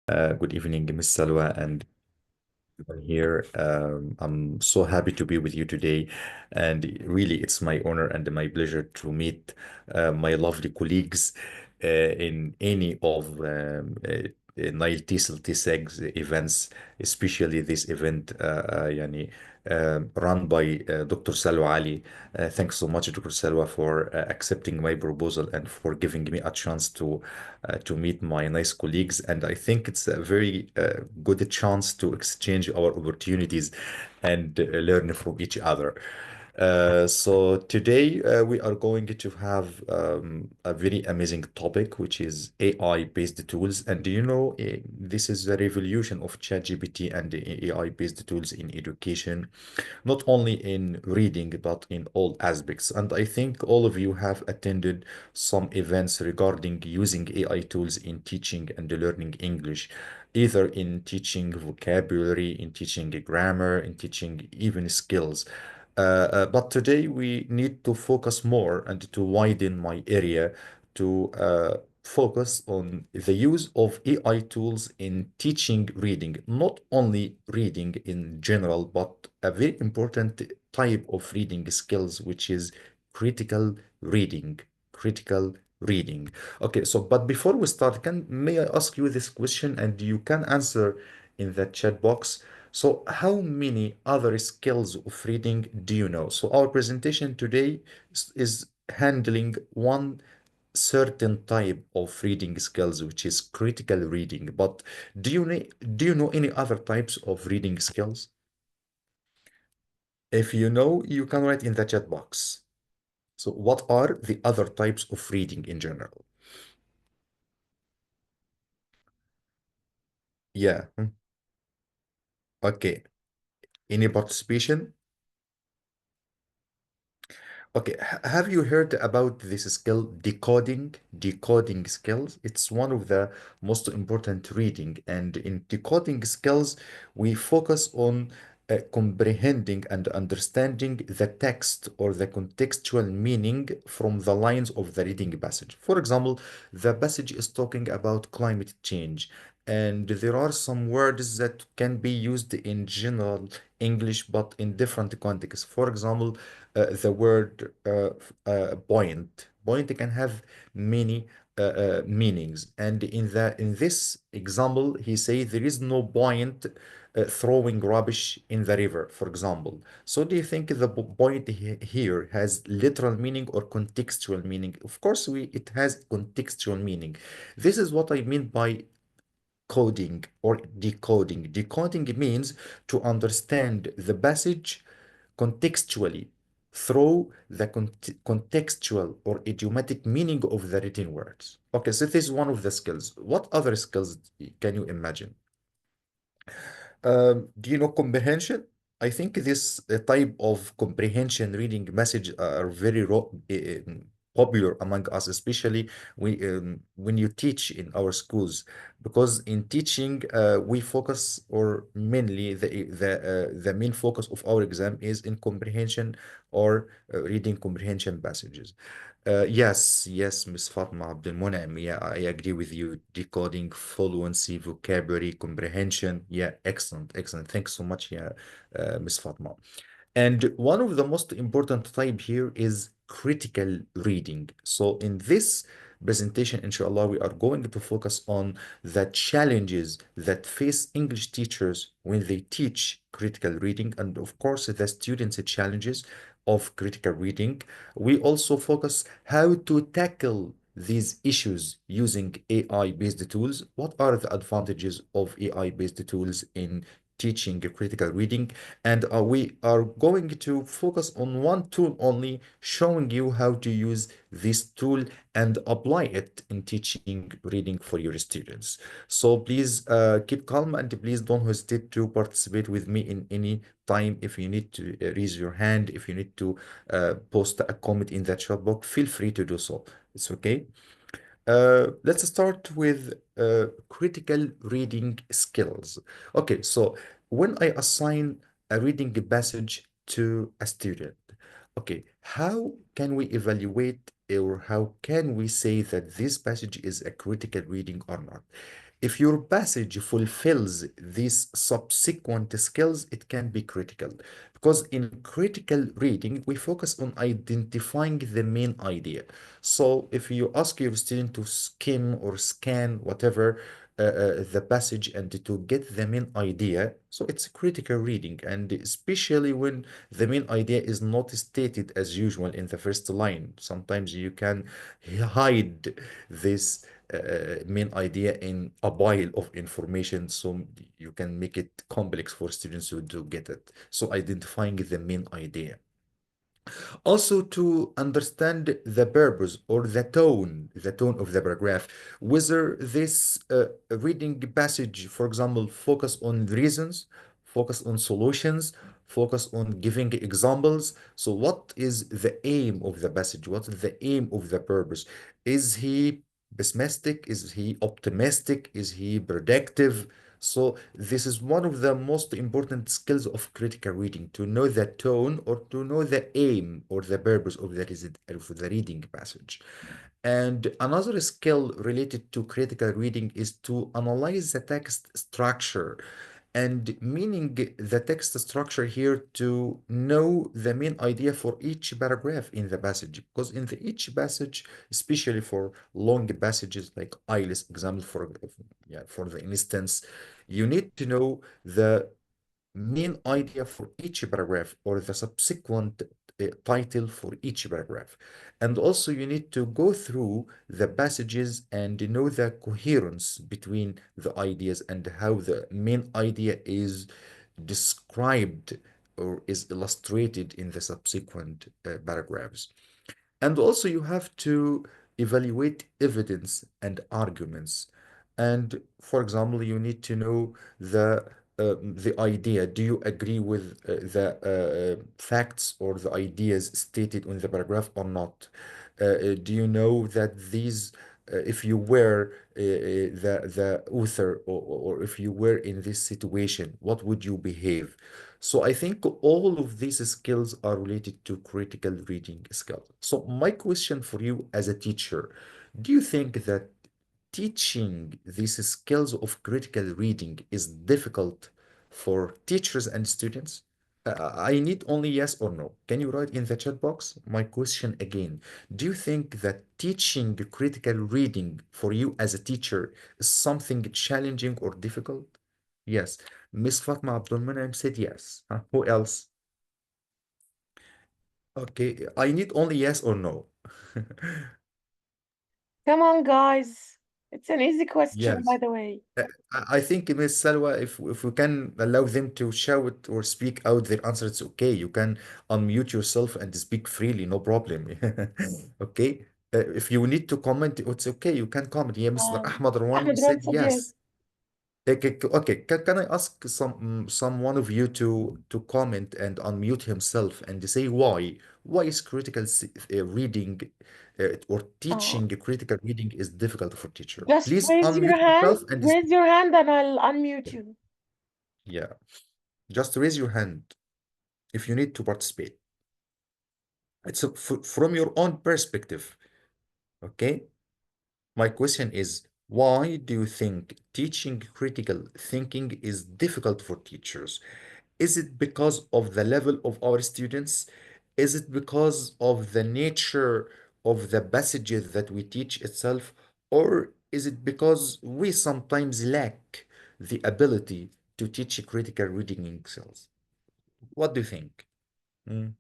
Good evening, Miss Salwa, and everyone here. I'm so happy to be with you today, and really, it's my honor and my pleasure to meet my lovely colleagues in any of Nile TESOL TSEG's events, especially this event run by Dr. Salwa Ali. Thanks so much, Dr. Salwa, for accepting my proposal and for giving me a chance to meet my nice colleagues. And I think it's a very good chance to exchange our opportunities and learn from each other. So today we are going to have a very amazing topic, which is AI-based tools. And do you know, this is the revolution of ChatGPT and AI-based tools in education, not only in reading, but in all aspects. And I think all of you have attended some events regarding using AI tools in teaching and learning English, either in teaching vocabulary, in teaching grammar, in teaching even skills. But today we need to focus more and to widen my area to focus on the use of AI tools in teaching reading, not only reading in general, but a very important type of reading skills, which is critical reading. Critical reading. Okay, so but before we start, may I ask you this question and you can answer in the chat box. So how many other skills of reading do you know? So our presentation today is handling one certain type of reading skills, which is critical reading. But do you know any other types of reading skills? If you know, you can write in the chat box. So what are the other types of reading in general? Yeah. Okay. Any participation? Okay, have you heard about this skill, decoding? Decoding skills. It's one of the most important reading. And in decoding skills, we focus on comprehending and understanding the text or the contextual meaning from the lines of the reading passage. For example, the passage is talking about climate change, and there are some words that can be used in general English, but in different contexts. For example, the word point. Point can have many meanings. And in this example, he says there is no point throwing rubbish in the river, for example. So do you think the point here has literal meaning or contextual meaning? Of course, it has contextual meaning. This is what I mean by coding or decoding. Decoding means to understand the passage contextually through the contextual or idiomatic meaning of the written words. Okay, so this is one of the skills. What other skills can you imagine? Do you know comprehension? I think this type of comprehension reading message are very popular among us, especially when you teach in our schools, because in teaching we focus or mainly the main focus of our exam is in comprehension or reading comprehension passages. Yes, Miss Fatma Abdul Mun'im. Yeah, I agree with you. Decoding, fluency, vocabulary, comprehension. Yeah, excellent. Thanks so much, yeah, Miss Fatma. And one of the most important type here is critical reading. So in this presentation, inshallah, we are going to focus on the challenges that face English teachers when they teach critical reading, and of course, the students' challenges of critical reading. We also focus how to tackle these issues using AI-based tools. What are the advantages of AI-based tools in teaching critical reading? And we are going to focus on one tool only, showing you how to use this tool and apply it in teaching reading for your students. So please keep calm and please don't hesitate to participate with me in any time. If you need to raise your hand, if you need to post a comment in the chat box, feel free to do so. It's okay. Let's start with critical reading skills. Okay, so when I assign a reading passage to a student, okay, how can we evaluate or how can we say that this passage is a critical reading or not? If your passage fulfills these subsequent skills, it can be critical. Because in critical reading, we focus on identifying the main idea. So if you ask your student to skim or scan whatever the passage and to get the main idea, so it's critical reading. And especially when the main idea is not stated as usual in the first line, sometimes you can hide this main idea in a pile of information so you can make it complex for students to get it. So identifying the main idea. Also, to understand the purpose or the tone of the paragraph, whether this reading passage, for example, focus on reasons, focus on solutions, focus on giving examples. So, what is the aim of the passage? What is the aim of the purpose? Is he pessimistic? Is he optimistic? Is he predictive? So this is one of the most important skills of critical reading, to know the tone or to know the aim or the purpose of the reading passage. And another skill related to critical reading is to analyze the text structure, and meaning the text structure here to know the main idea for each paragraph in the passage. Because in each passage, especially for long passages like IELTS example, for the instance, you need to know the main idea for each paragraph or the subsequent title for each paragraph. And also, you need to go through the passages and know the coherence between the ideas and how the main idea is described or is illustrated in the subsequent paragraphs. And also, you have to evaluate evidence and arguments. And for example, you need to know the idea. Do you agree with the facts or the ideas stated in the paragraph or not? Do you know that if you were the author, or if you were in this situation, what would you behave? So I think all of these skills are related to critical reading skills. So my question for you as a teacher, do you think that teaching these skills of critical reading is difficult for teachers and students? I need only yes or no. Can you write in the chat box? My question again. Do you think that teaching critical reading for you as a teacher is something challenging or difficult? Yes. Miss Fatma Abdulmanam said yes. Huh? Who else? Okay, I need only yes or no. Come on, guys. It's an easy question, by Yes. the way. I think, Miss Salwa, if we can allow them to shout or speak out their answer, it's okay. You can unmute yourself and speak freely, no problem. Okay. If you need to comment, it's okay. You can comment. Yeah, Mr. Ahmad Rawani Ahmed Ron said said yes. yes. Okay, okay. Can I ask some one of you to comment and unmute himself and say why? Why is reading or Uh, teaching critical reading is difficult for teacher? just Please raise your unmute hand. yourself and Raise speak. your hand and I'll unmute you. Yeah, just raise your hand if you need to participate. From your own perspective, okay? My question is, why do you think teaching critical thinking is difficult for teachers? Is it because of the level of our students? Is it because of the nature of the passages that we teach itself? Or is it because we sometimes lack the ability to teach critical reading skills? What do you think? Mm,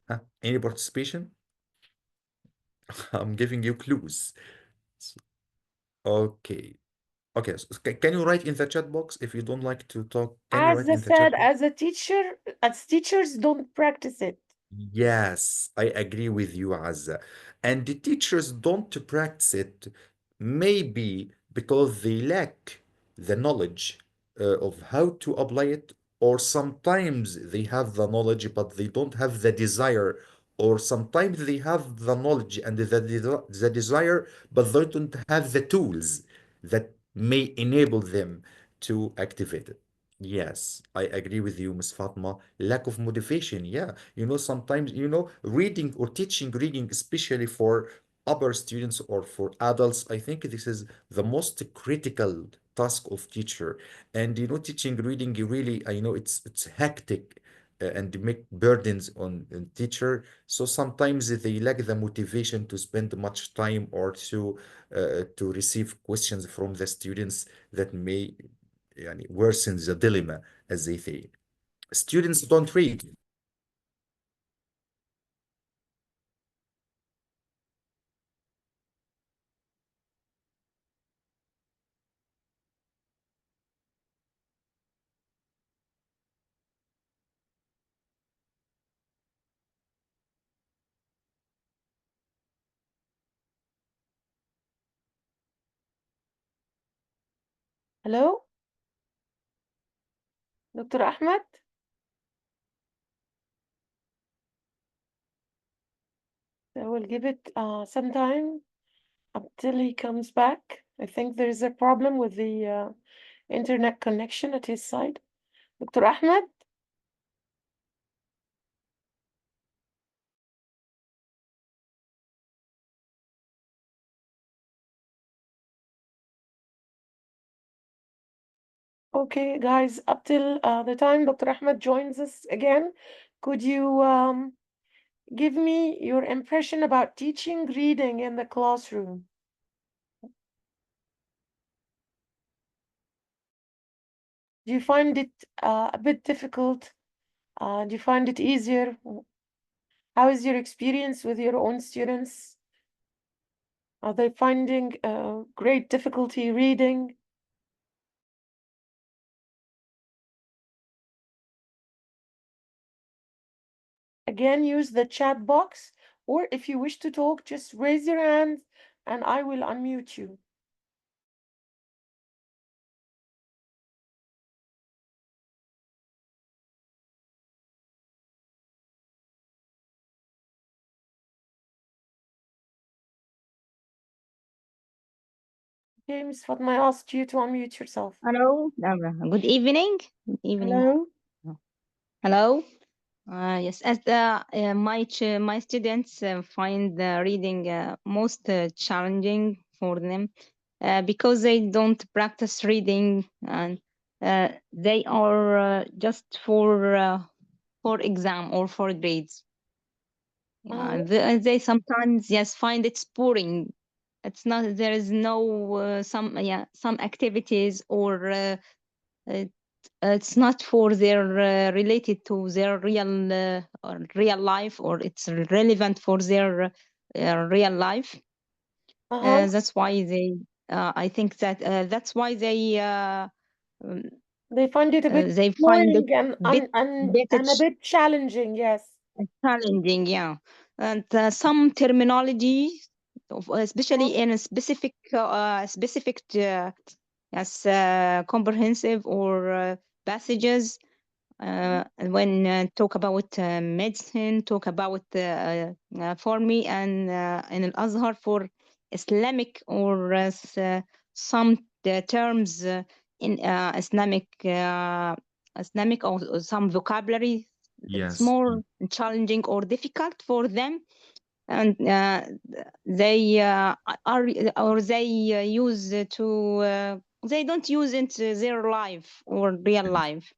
huh? Any participation? I'm giving you clues. S- Okay. Okay. So can you write in the chat box if you don't like to talk? Can you As write I in the chat said, box? as a teacher, as teachers don't practice it. Yes, I agree with you, Azza. And the teachers don't practice it, maybe because they lack the knowledge of how to apply it, or sometimes they have the knowledge, but they don't have the desire, or sometimes they have the knowledge and the desire, but they don't have the tools that may enable them to activate it. Yes, I agree with you, Miss Fatma. Lack of motivation. Yeah, sometimes, reading or teaching reading, especially for upper students or for adults, I think this is the most critical task of teacher. And teaching reading really, I know it's hectic and make burdens on teacher. So sometimes they lack the motivation to spend much time or to receive questions from the students that may worsen the dilemma, as they say. Students don't read. Hello, Dr. Ahmed. I will give it some time until he comes back. I think there is a problem with the internet connection at his side. Dr. Ahmed? Okay, guys, up till the time Dr. Ahmed joins us again, could you give me your impression about teaching reading in the classroom? Do you find it a bit difficult? Do you find it easier? How is your experience with your own students? Are they finding great difficulty reading? Again, use the chat box, or if you wish to talk, just raise your hand and I will unmute you. Okay, Ms. Fatma, I asked you to unmute yourself. Hello, good evening. Good evening. Hello. Hello. Yes, as my students find reading most challenging for them because they don't practice reading and they are just for exam or for grades. They sometimes find it boring. It's not there is no some activities or uh, it's not for their related to their real life or it's relevant for their real life. Uh-huh. That's why they I think that that's why um, They find it a bit they find it boring and bit bit and a bit challenging, yes. challenging, yeah. And some terminology, Uh-huh. especially in a specific as comprehensive or passages. When talk about medicine, talk about for me and in Al-Azhar for Islamic or some terms in Islamic or some vocabulary. It's Yes. more challenging or difficult for them, and they are or they use to they don't use it their life or real life.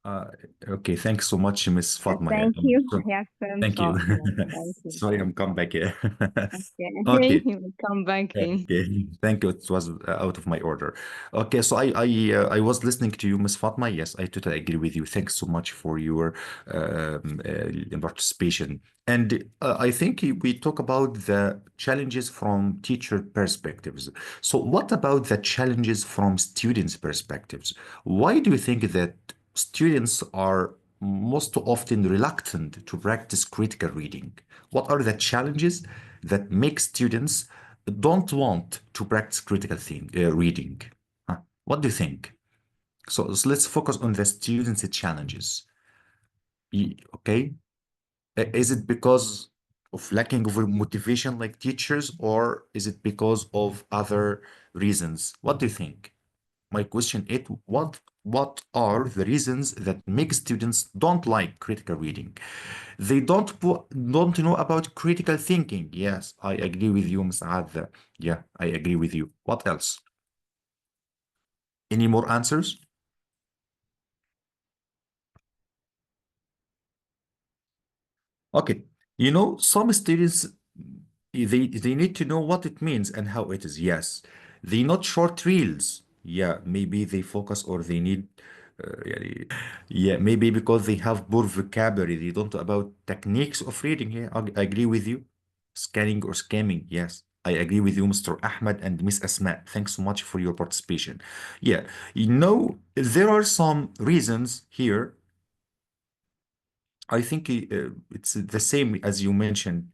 Uh, okay, thanks so much, Miss Fatma. Yeah. Thank you. So, Yes, thank you. yes, thank you. Sorry, I'm come back here. Okay, Okay. you will come back here. Okay, thank you. It was out of my order. Okay, so I was listening to you, Miss Fatma. Yes, I totally agree with you. Thanks so much for your participation. And I think we talk about the challenges from teacher perspectives. So what about the challenges from students' perspectives? Why do you think that students are most often reluctant to practice critical reading? What are the challenges that make students don't want to practice reading? Huh? What do you think? So let's focus on the students' challenges. Okay? Is it because of lacking of motivation like teachers, or is it because of other reasons? What do you think? My question is, what are the reasons that make students don't like critical reading? They don't know about critical thinking. Yes, I agree with you, Ms. Adha. Yeah, I agree with you. What else? Any more answers? Okay. Some students they need to know what it means and how it is. Yes. They not short reels. Yeah, maybe they focus or they need يعني yeah, maybe because they have poor vocabulary. They don't know about techniques of reading. Yeah, I agree with you. Scanning or scamming. Yes. I agree with you, Mr. Ahmed and Miss Asma. Thanks so much for your participation. Yeah, there are some reasons here. I think it's the same as you mentioned,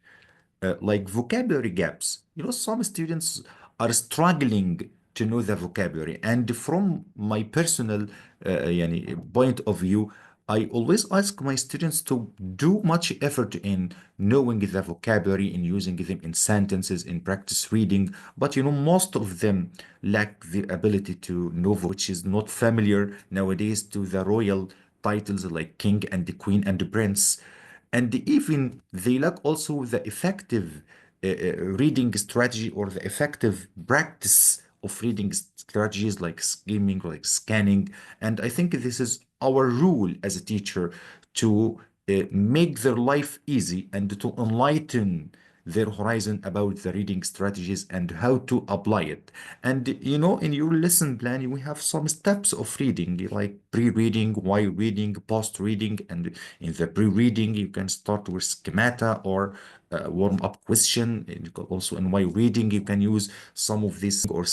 like vocabulary gaps. Some students are struggling to know the vocabulary. And from my personal point of view, I always ask my students to do much effort in knowing the vocabulary, in using them in sentences, in practice reading. But most of them lack the ability to know, which is not familiar nowadays to the royal titles like king and the queen and the prince. And even they lack also the effective reading strategy or the effective practice of reading strategies like skimming, like scanning. And I think this is our rule as a teacher to make their life easy and to enlighten their horizon about the reading strategies and how to apply it. And in your lesson plan, we have some steps of reading, like pre-reading, while reading, post-reading. And in the pre-reading, you can start with schemata or warm-up question. And also in while reading, you can use some of this or